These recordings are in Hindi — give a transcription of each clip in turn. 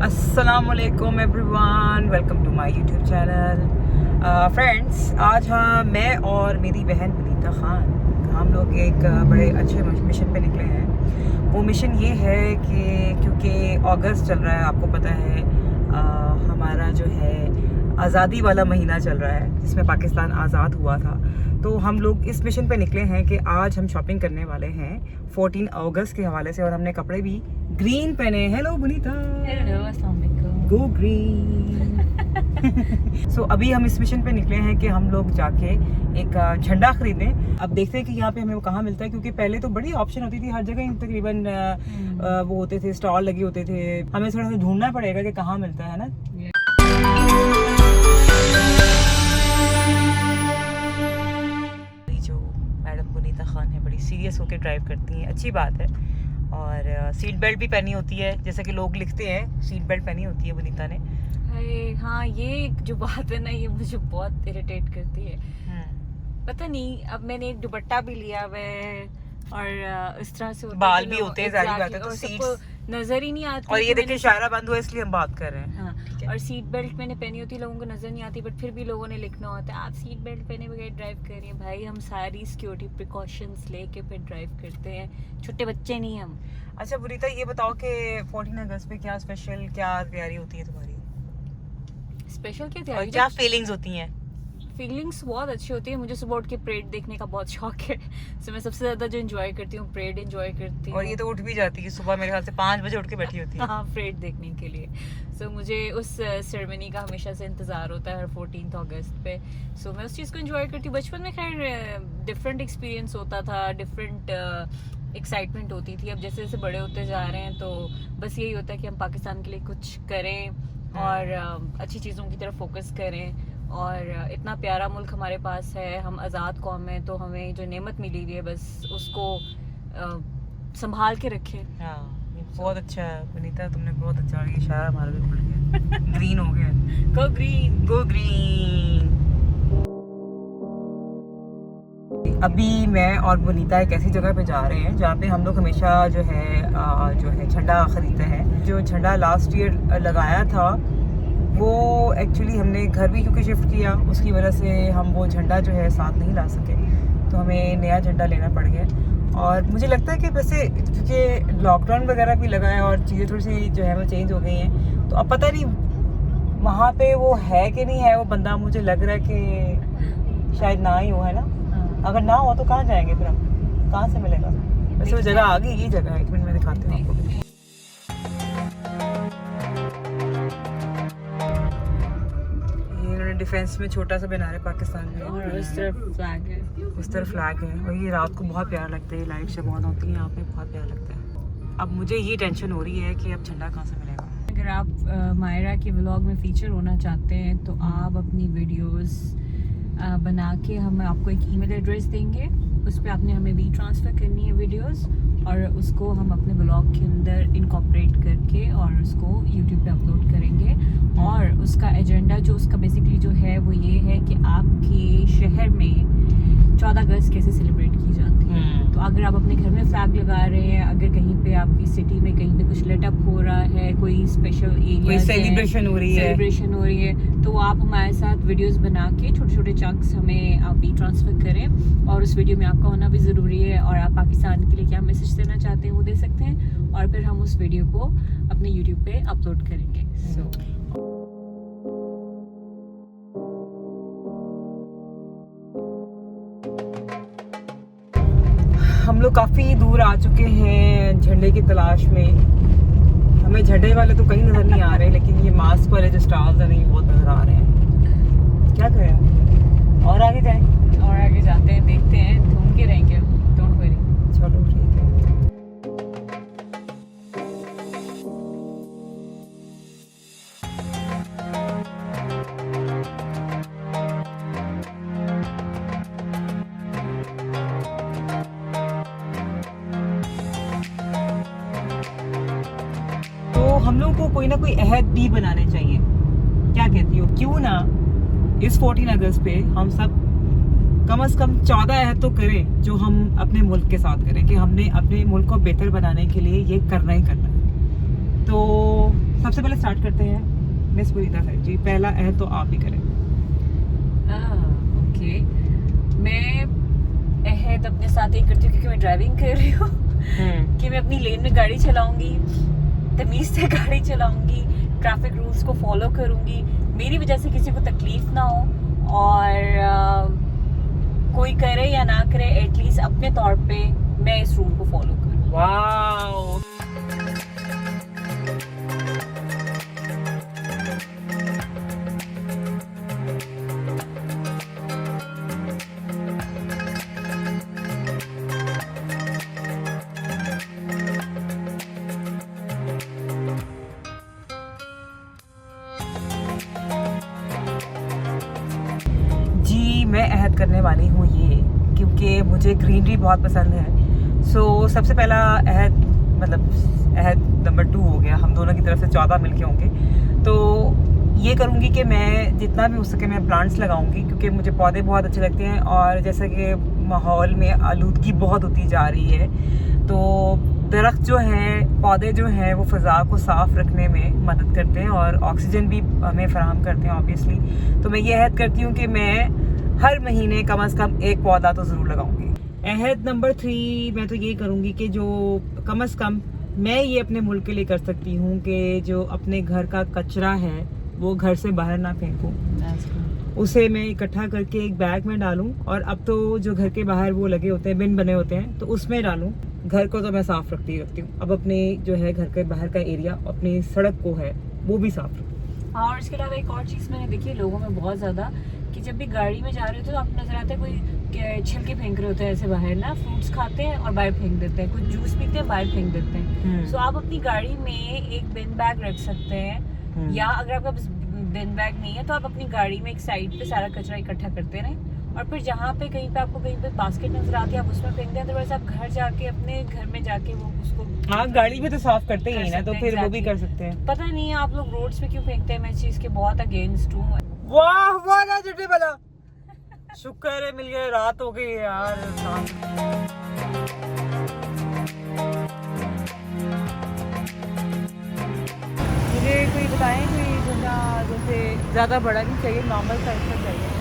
अस्सलामुअलैकुम everyone, welcome to my YouTube channel. Friends, आज मैं और मेरी बहन वनीता खान हम लोग एक बड़े अच्छे मिशन पे निकले हैं। वो मिशन ये है कि क्योंकि अगस्त चल रहा है, आपको पता है, हमारा जो है आज़ादी वाला महीना चल रहा है जिसमें पाकिस्तान आज़ाद हुआ था। तो हम लोग इस मिशन पे निकले हैं कि आज हम शॉपिंग करने वाले हैं 14 अगस्त के हवाले से, और हमने कपड़े भी ग्रीन पहने। हेलो बुनीता, हेलो, अस्सलाम वालेकुम। Go green. सो अभी हम इस मिशन पे निकले हैं कि हम लोग जाके एक झंडा खरीदें। अब देखते हैं कि यहाँ पे हमें वो कहाँ मिलता है, क्योंकि पहले तो बड़ी ऑप्शन होती थी, हर जगह तकरीबन वो होते थे, स्टॉल लगे होते थे। हमें थोड़ा सा ढूंढना पड़ेगा कि कहाँ मिलता है ना। जो मैडम वनीता खान है बड़ी सीरियस होकर ड्राइव करती हैं, अच्छी बात है। और सीट बेल्ट भी पहनी होती है, जैसे कि लोग लिखते हैं, सीट बेल्ट पहनी होती है वनीता ने। अरे हाँ, ये जो बात है ना, ये मुझे बहुत इरिटेट करती है। पता नहीं, अब मैंने एक दुपट्टा भी लिया हुआ है और इस तरह से बाल भी होते हैं, जारी बात है, तो सीट्स नजर ही नहीं आती। और ये देखिए इशारा बंद हुआ इसलिए हम बात कर रहे हैं। हाँ, और सीट बेल्ट मैंने पहनी होती है, लोगों को नजर नहीं आती, बट फिर भी लोगों ने लिखना होता है आप सीट बेल्ट पहने बगैर ड्राइव कर रही हैं। भाई, हम सारी सिक्योरिटी प्रिकॉशंस लेके फिर ड्राइव करते हैं, छोटे बच्चे नहीं हम। अच्छा वनीता, ये बताओ कि 14 अगस्त पे क्या स्पेशल, क्या तैयारी होती है तुम्हारी? स्पेशल क्या और तैयारी, क्या फीलिंग्स होती हैं? फीलिंग्स बहुत अच्छी होती है। मुझे सुबह उठ के परेड देखने का बहुत शौक है। सो मैं सबसे ज्यादा जो एंजॉय करती हूँ, परेड एंजॉय करती हूँ। और ये तो उठ भी जाती है सुबह, मेरे ख्याल से 5 बजे उठ के बैठी होती है। हाँ, परेड देखने के लिए। सो मुझे उस सेरेमनी का हमेशा से इंतजार होता है हर 14 अगस्त पे। सो मैं उस चीज़ को एंजॉय करती हूँ। बचपन में खैर डिफरेंट एक्सपीरियंस होता था, डिफरेंट एक्साइटमेंट होती थी। अब जैसे जैसे बड़े होते जा रहे हैं तो बस यही होता है कि हम पाकिस्तान के लिए कुछ करें और अच्छी चीज़ों की तरफ फोकस करें। और इतना प्यारा मुल्क हमारे पास है, हम आज़ाद कौम हैं, तो हमें जो नेमत मिली हुई है बस उसको संभाल के रखें। हाँ, बहुत अच्छा है वनीता, तुमने बहुत अच्छा, ये इशारा हमारा भी खुल गया। ग्रीन हो गया। Go green, go green. अभी मैं और वनीता एक ऐसी जगह पे जा रहे हैं जहाँ पे हम लोग हमेशा जो है झंडा खरीदते हैं। जो झंडा लास्ट ईयर लगाया था वो एक्चुअली हमने घर भी क्योंकि शिफ्ट किया, उसकी वजह से हम वो झंडा जो है साथ नहीं ला सके, तो हमें नया झंडा लेना पड़ गया। और मुझे लगता है कि वैसे क्योंकि लॉकडाउन वगैरह भी लगा है और चीज़ें थोड़ी सी जो है वो चेंज हो गई हैं, तो अब पता नहीं वहाँ पे वो है कि नहीं है वो बंदा। मुझे लग रहा है कि शायद ना ही हो, है ना। अगर ना हो तो कहाँ जाएंगे फिर हम, कहाँ से मिलेगा? वैसे वो जगह आ गई, ये जगह है, एक मिनट में दिखाती हूँ आपको। डिफेंस में छोटा सा बना रहे पाकिस्तान में, और उस तरफ फ्लैग है, इस तरफ फ्लैग है। और ये रात को बहुत प्यारा लगता है, लाइट से बहुत होती है यहाँ पे, बहुत प्यारा लगता है। अब मुझे ये टेंशन हो रही है कि अब झंडा कहाँ से मिलेगा। अगर आप मायरा के व्लॉग में फीचर होना चाहते हैं तो आप अपनी वीडियोस बना के हम आपको एक ईमेल एड्रेस देंगे, उस पर आपने हमें वी ट्रांसफ़र करनी है वीडियोस, और उसको हम अपने ब्लॉग के अंदर इनकॉर्पोरेट करके और उसको यूट्यूब पे अपलोड करेंगे। और उसका एजेंडा जो उसका बेसिकली जो है वो ये है कि आपके शहर में 14 अगस्त कैसे सेलिब्रेट की जाती है। तो अगर आप अपने घर में फ्लैग लगा रहे हैं, अगर कहीं पे आपकी सिटी में कहीं पे कुछ लेट अप हो रहा है, कोई स्पेशल एरिया, कोई सेलिब्रेशन हो रही है, तो आप हमारे साथ वीडियोस बना के छोटे छोटे चंक्स हमें आप भी ट्रांसफ़र करें, और उस वीडियो में आपका होना भी ज़रूरी है, और आप पाकिस्तान के लिए क्या मैसेज देना चाहते हैं वो दे सकते हैं, और फिर हम उस वीडियो को अपने यूट्यूब पे अपलोड करेंगे। हम लोग काफ़ी दूर आ चुके हैं झंडे की तलाश में। हमें झंडे वाले तो कहीं नज़र नहीं आ रहे, लेकिन ये मास्क वाले जो स्टार्स हैं ये बहुत नज़र आ रहे हैं। क्या करें, और आगे जाएं? और आगे जाते हैं, देखते हैं, ढूंढ के रहेंगे, डोंट वरी। चलो ठीक है। हम लोगों को कोई ना कोई अहद भी बनाने चाहिए। क्या कहती हो, क्यों ना इस 14 अगस्त पे हम सब कम से कम 14 अहद तो करें जो हम अपने मुल्क के साथ करें, कि हमने अपने मुल्क को बेहतर बनाने के लिए ये करना ही करना है। तो सबसे पहले स्टार्ट करते हैं मिस पुनीता से जी। पहला अहद तो आप ही करें। ओके, मैं अहद अपने साथ एक करती हूँ क्योंकि मैं ड्राइविंग कर रही हूँ कि मैं अपनी लेन में गाड़ी चलाऊंगी, तमीज से गाड़ी चलाऊंगी, ट्रैफिक रूल्स को फॉलो करूंगी, मेरी वजह से किसी को तकलीफ ना हो, और कोई करे या ना करे एटलीस्ट अपने तौर पे मैं इस रूल को फॉलो करूँ। वाओ, मैं अहद करने वाली हूँ ये क्योंकि मुझे ग्रीनरी बहुत पसंद है। सो सबसे पहला अहद, मतलब अहद नंबर 2 हो गया, हम दोनों की तरफ से 14 मिलके होंगे। तो ये करूँगी कि मैं जितना भी हो सके मैं प्लांट्स लगाऊंगी क्योंकि मुझे पौधे बहुत अच्छे लगते हैं, और जैसे कि माहौल में आलूदगी बहुत होती जा रही है, तो दरख्त जो हैं, पौधे जो हैं, वो फ़ज़ा को साफ़ रखने में मदद करते हैं और ऑक्सीजन भी हमें फ़राहम करते हैं ऑब्वियसली। तो मैं ये अहद करती हूँ कि मैं हर महीने कम से कम एक पौधा तो ज़रूर लगाऊंगी। अहद नंबर 3 मैं तो ये करूँगी कि जो कम से कम मैं ये अपने मुल्क के लिए कर सकती हूँ कि जो अपने घर का कचरा है वो घर से बाहर ना फेंकूँ, उसे मैं इकट्ठा करके एक बैग में डालूं, और अब तो जो घर के बाहर वो लगे होते हैं, बिन बने होते हैं, तो उसमें डालूं। घर को तो मैं साफ रखती हूँ, अब अपने जो है घर के बाहर का एरिया, अपनी सड़क को है वो भी साफ रखूँ। हाँ, और इसके अलावा एक और चीज़ मैंने देखी है लोगों में बहुत ज़्यादा, कि जब भी गाड़ी में जा रहे होते हैं तो आपको नजर आता है कोई छिलके फेंक रहे होते हैं ऐसे बाहर ना, फ्रूट्स खाते हैं और बाहर फेंक देते हैं, कुछ जूस पीते हैं बाहर फेंक देते हैं। सो आप अपनी गाड़ी में एक बिन बैग रख सकते हैं, या अगर आपका बिन बैग नहीं है तो आप अपनी गाड़ी में एक साइड पे सारा कचरा इकट्ठा करते रहें, और फिर जहाँ पे कहीं पे आपको कहीं पे बास्केट नजर आती है आप उसमें फेंक दें। अदरवाइज आप घर जाके अपने घर में जाके वो उसको, हाँ, गाड़ी में तो साफ करते ही ना, तो फिर वो भी कर सकते हैं। पता नहीं है आप लोग रोड्स पे क्यों फेंकते हैं, मैं इस चीज के बहुत अगेंस्ट हूँ। वाह वाह ना चिट्ठी वाला, शुक्र है मिल गए, रात हो गई यार। मुझे कोई बताएं, कोई झंडा जैसे ज्यादा बड़ा नहीं चाहिए, नॉर्मल साइज का चाहिए।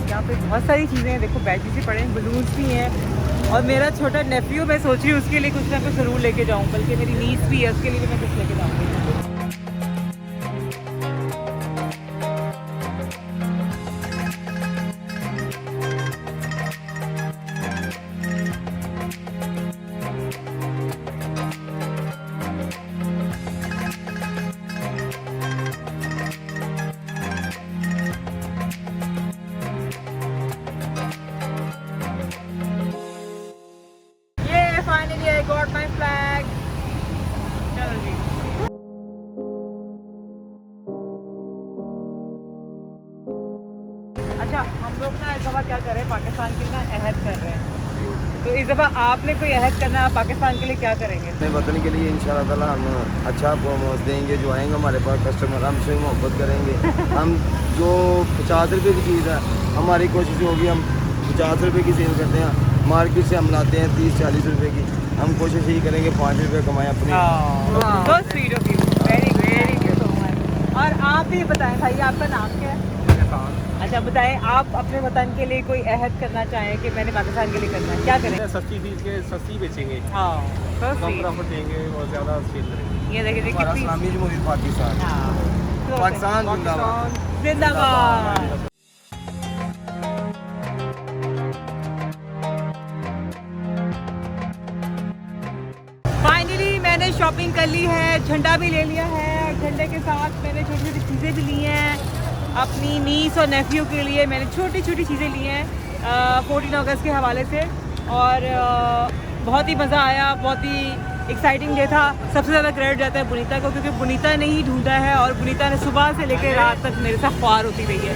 यहाँ पे बहुत सारी चीज़ें हैं, देखो बैटरी से पड़े हैं, बलून्स भी हैं, और मेरा छोटा नेफ्यू, मैं सोच रही हूँ उसके लिए कुछ ना कुछ ज़रूर लेके जाऊँ, बल्कि मेरी नीस भी है, उसके लिए भी मैं कुछ लेके जाऊँगी। Finally, I got my flag. चलो जी। अच्छा, हम लोग ना इस दफ़ा क्या कर रहे हैं, पाकिस्तान के ना अहद कर रहे हैं, तो इस दफ़ा आपने कोई अहद करना है, पाकिस्तान के लिए क्या करेंगे? अपने वतन के लिए इंशाल्लाह ताला हम अच्छा परफॉर्मेंस देंगे, जो आएंगे हमारे पास कस्टमर हमसे मोहब्बत करेंगे। हम जो 50 रुपये की चीज़ है, हमारी कोशिश होगी हम 50 रुपये की सेल करते हैं, मार्केट से हम लाते हैं 30-40 रुपये की, हम कोशिश यही करेंगे 5 रुपये कमाएं अपने। तो sweet of you, very good. और आप भी बताएं भाई, आपका नाम क्या है? अच्छा बताएं, आप अपने वतन के लिए कोई अहद करना चाहें कि मैंने पाकिस्तान के लिए करना है, क्या करें? सस्ती चीज के सस्ती बेचेंगे, हाँ, तो कम प्रॉफिट देंगे और ज्यादा सेल करेंगे। ये देखिए हमारा इस्लामी जमहूरियत पाकिस्तान, पाकिस्तान जिंदाबाद, जिंदाबाद। फाइनली मैंने शॉपिंग कर ली है, झंडा भी ले लिया है, और झंडे के साथ मैंने छोटी छोटी चीज़ें भी ली हैं अपनी नीस और नेफ्यू के लिए। मैंने छोटी छोटी चीज़ें ली हैं 14 अगस्त के हवाले से, और बहुत ही मज़ा आया, बहुत ही एक्साइटिंग डे था। सबसे ज़्यादा क्रेडिट जाता है पुनीता को, क्योंकि पुनीता ने ही ढूंढा है, और पुनीता ने सुबह से लेकर रात तक मेरे साथ ख्वार होती रही है।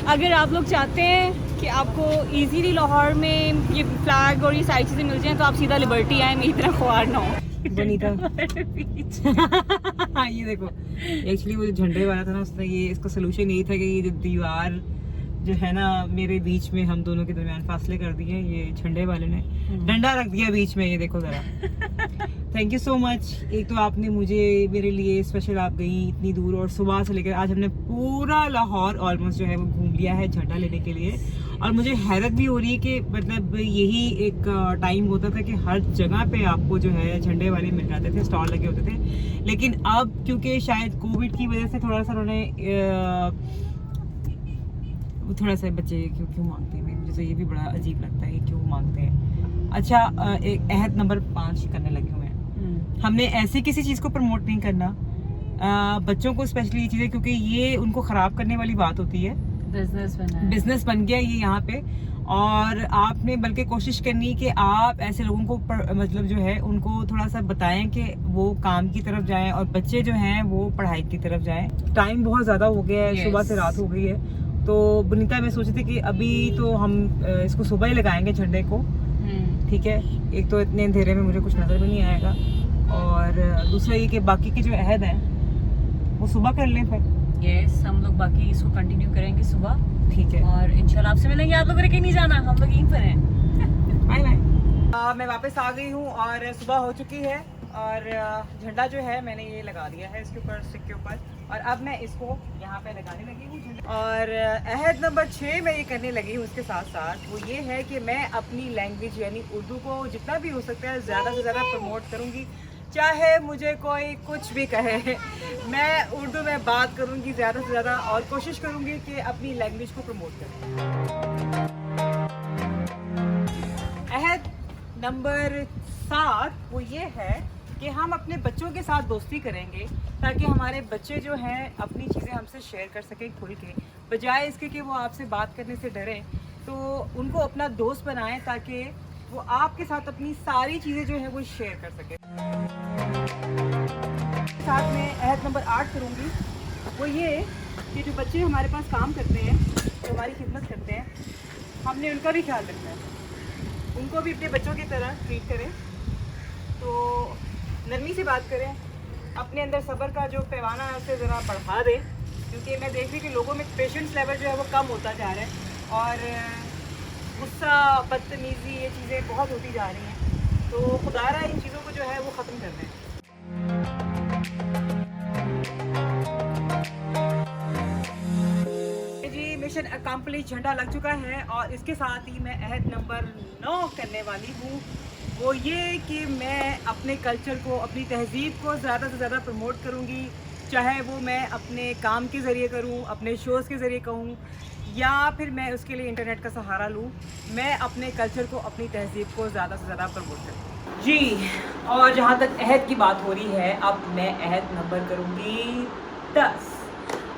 अगर आप लोग चाहते हैं कि आपको इजीली लाहौर में ये फ्लैग और ये सारी चीज़ें मिल जाएं तो आप सीधा लिबर्टी आए, मेरी तरह ख्वार ना हो। पुनीता ये देखो, एक्चुअली वो जो झंडे वाला था ना, उसने ये इसका सोल्यूशन यही था कि ये जो दीवार जो है ना मेरे बीच में हम दोनों के दरमियान फासले कर दिए ये झंडे वाले ने, डंडा रख दिया बीच में, ये देखो जरा। Thank you so much. एक तो आपने मुझे मेरे लिए स्पेशल, आप गई इतनी दूर और सुबह से लेकर आज हमने पूरा लाहौर ऑलमोस्ट जो है वो घूम लिया है झंडा लेने के लिए। और मुझे हैरत भी हो रही है कि मतलब यही एक टाइम होता था कि हर जगह पे आपको जो है झंडे वाले मिल जाते थे, स्टॉल लगे होते थे। लेकिन अब क्योंकि शायद कोविड की वजह से थोड़ा सा उन्होंने थोड़ा सा बच्चे क्यों मांगते हैं, मुझे तो ये भी बड़ा अजीब लगता है कि क्यों मांगते हैं। अच्छा, एक अहद नंबर 5 करने लगी हूँ मैं। हमने ऐसे किसी चीज़ को प्रमोट नहीं करना, बच्चों को स्पेशली ये चीज़ें, क्योंकि ये उनको ख़राब करने वाली बात होती है। बिजनेस बन गया ये यहाँ पे। और आपने बल्कि कोशिश करनी कि आप ऐसे लोगों को मतलब जो है उनको थोड़ा सा बताएं कि वो काम की तरफ जाएं और बच्चे जो हैं वो पढ़ाई की तरफ जाएं। टाइम बहुत ज़्यादा हो गया है, सुबह से रात हो गई है। तो बुनीता मैं सोची थी कि अभी तो हम इसको सुबह ही लगाएंगे झंडे को, ठीक है। एक तो इतने अंधेरे में मुझे कुछ नज़र भी नहीं आएगा, और दूसरा ये कि बाकी के जो अहद हैं वो सुबह कर लें फिर। यस, हम लोग बाकी इसको कंटिन्यू करेंगे सुबह, ठीक है। और इंशाल्लाह आपसे मिलेंगे। आप लोग कहीं नहीं जाना, हम लोग यहीं पर हैं। Bye bye. मैं वापस आ गई हूँ और सुबह हो चुकी है, और झंडा जो है मैंने ये लगा दिया है इसके ऊपर, स्टिक के ऊपर, और अब मैं इसको यहाँ पे लगाने लगी हूँ झंडा। और अहद नंबर 6 मैं ये करने लगी हूँ उसके साथ साथ वो ये है कि मैं अपनी लैंग्वेज यानी उर्दू को जितना भी हो सकता है ज़्यादा से ज़्यादा प्रमोट करूँगी। चाहे मुझे कोई कुछ भी कहे, मैं उर्दू में बात करूँगी ज़्यादा से ज़्यादा, और कोशिश करूँगी कि अपनी लैंग्वेज को प्रमोट करूँ। अहद नंबर 7 वो ये है कि हम अपने बच्चों के साथ दोस्ती करेंगे ताकि हमारे बच्चे जो हैं अपनी चीज़ें हमसे शेयर कर सकें खुल के, बजाय इसके कि वो आपसे बात करने से डरें। तो उनको अपना दोस्त बनाएं ताकि वो आपके साथ अपनी सारी चीज़ें जो है वो शेयर कर सकें। साथ में अहद नंबर 8 करूँगी वो ये कि जो बच्चे हमारे पास काम करते हैं, जो हमारी खिदमत करते हैं, हमने उनका भी ख्याल रखना है, उनको भी अपने बच्चों की तरह ट्रीट करें। तो नरमी से बात करें, अपने अंदर सब्र का जो पैमाना है उसे ज़रा बढ़ा दें, क्योंकि मैं देख रही कि लोगों में पेशेंस लेवल जो है वो कम होता जा रहा है, और गुस्सा, बदतमीज़ी, ये चीज़ें बहुत होती जा रही हैं। तो खुदारा इन चीज़ों को जो है वो ख़त्म कर दें। जी, मिशन अकम्प्लिश, झंडा लग चुका है, और इसके साथ ही मैं अहद नंबर 9 करने वाली हूँ। वो ये कि मैं अपने कल्चर को, अपनी तहज़ीब को ज़्यादा से ज़्यादा प्रमोट करूँगी, चाहे वो मैं अपने काम के ज़रिए करूँ, अपने शोज़ के ज़रिए कहूँ, या फिर मैं उसके लिए इंटरनेट का सहारा लूँ। मैं अपने कल्चर को, अपनी तहज़ीब को ज़्यादा से ज़्यादा प्रमोट करूँ जी। और जहाँ तक अहद की बात हो रही है, अब मैं अहद नंबर करूँगी 10,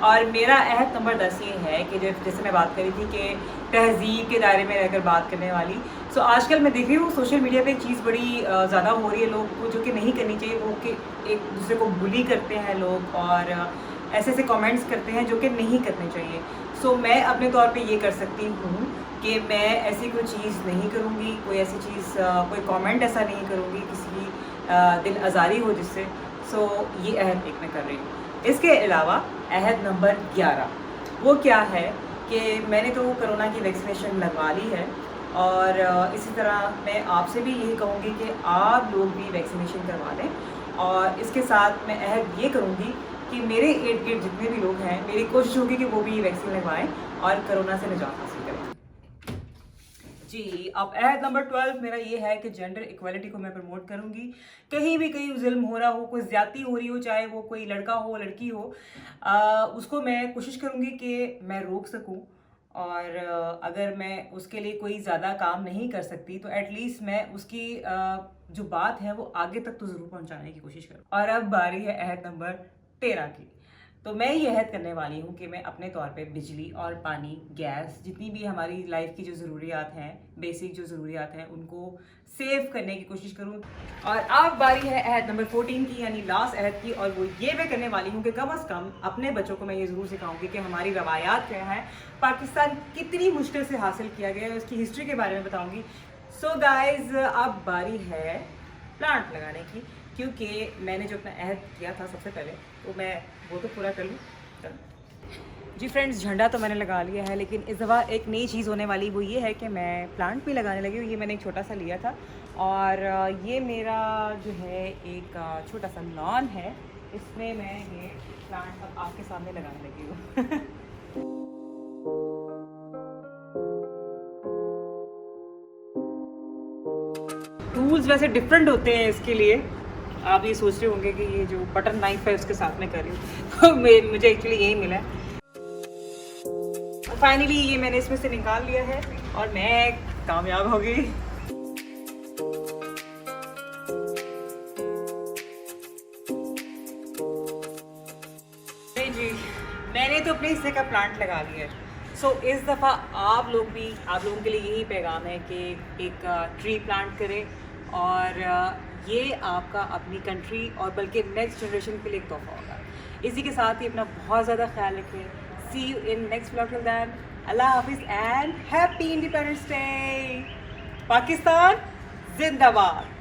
और मेरा अहद नंबर 10 ये है कि जैसे मैं बात करी थी कि तहज़ीब के दायरे में रहकर बात करने वाली। सो आजकल मैं देख रही हूँ सोशल मीडिया पे एक चीज़ बड़ी ज़्यादा हो रही है, लोग को जो कि नहीं करनी चाहिए, वो कि एक दूसरे को बुली करते हैं लोग, और ऐसे ऐसे कमेंट्स करते हैं जो कि नहीं करने चाहिए। सो मैं अपने तौर पे ये कर सकती हूँ कि मैं ऐसी कोई चीज़ नहीं करूँगी, कोई ऐसी चीज़, कोई कमेंट ऐसा नहीं करूँगी किसी की दिल आज़ारी हो जिससे। सो ये अहद एक मैं कर रही हूँ। इसके अलावा अहद नंबर 11 वो क्या है कि मैंने तो कोरोना की वैक्सीनेशन लगवा ली है, और इसी तरह मैं आपसे भी यही कहूँगी कि आप लोग भी वैक्सीनेशन करवा लें। और इसके साथ मैं अहद ये करूँगी कि मेरे इर्द गिर्द जितने भी लोग हैं, मेरी कोशिश होगी कि वो भी वैक्सीन लगवाएं और कोरोना से निजात हासिल करें जी। अब अहद नंबर 12 मेरा ये है कि जेंडर इक्वालिटी को मैं प्रमोट करूँगी। कहीं भी कहीं जुल्म हो रहा हो, कोई ज़्यादती हो रही हो, चाहे वो कोई लड़का हो लड़की हो, उसको मैं कोशिश करूँगी कि मैं रोक सकूँ, और अगर मैं उसके लिए कोई ज़्यादा काम नहीं कर सकती तो एटलीस्ट मैं उसकी जो बात है वो आगे तक तो ज़रूर पहुंचाने की कोशिश करूँ। और अब बारी है अहद नंबर 13 की। तो मैं ये अहद करने वाली हूँ कि मैं अपने तौर पे बिजली और पानी, गैस, जितनी भी हमारी लाइफ की जो ज़रूरियात हैं, बेसिक जो ज़रूरियात हैं, उनको सेव करने की कोशिश करूँ। और अब बारी है अहद नंबर 14 की, यानी लास्ट अहद की, और वो ये मैं करने वाली हूँ कि कम से कम अपने बच्चों को मैं ये ज़रूर सिखाऊंगी कि हमारी रवायात क्या है, पाकिस्तान कितनी मुश्किल से हासिल किया गया है, उसकी हिस्ट्री के बारे में बताऊँगी। सो गाइज, अब बारी है प्लांट लगाने की, क्योंकि मैंने जो अपना अहद किया था सबसे पहले, तो मैं वो तो पूरा कर लूँ। जी फ्रेंड्स, झंडा तो मैंने लगा लिया है, लेकिन इस दफ़ा एक नई चीज़ होने वाली वो ये है कि मैं प्लांट भी लगाने लगी हूँ। ये मैंने एक छोटा सा लिया था और ये मेरा जो है एक छोटा सा लॉन है, इसमें मैं ये प्लांट अब आपके सामने लगाने लगी हूँ। टूल्स वैसे डिफरेंट होते हैं इसके लिए, आप ये सोच रहे होंगे कि ये जो बटर नाइफ है उसके साथ में कर रही हूँ, तो मुझे एक्चुअली यही मिला है। फाइनली ये मैंने इसमें से निकाल लिया है और मैं कामयाब हो गई। जी, मैंने तो अपने हिस्से का प्लांट लगा लिया है। सो इस दफ़ा आप लोगों के लिए यही पैगाम है कि एक ट्री प्लांट करें और ये आपका अपनी कंट्री और बल्कि नेक्स्ट जनरेशन के लिए एक तोहफा होगा। इसी के साथ ही अपना बहुत ज़्यादा ख्याल रखें। See you in next vlog. Till then, Allah Hafiz and Happy Independence Day. Pakistan Zindabad.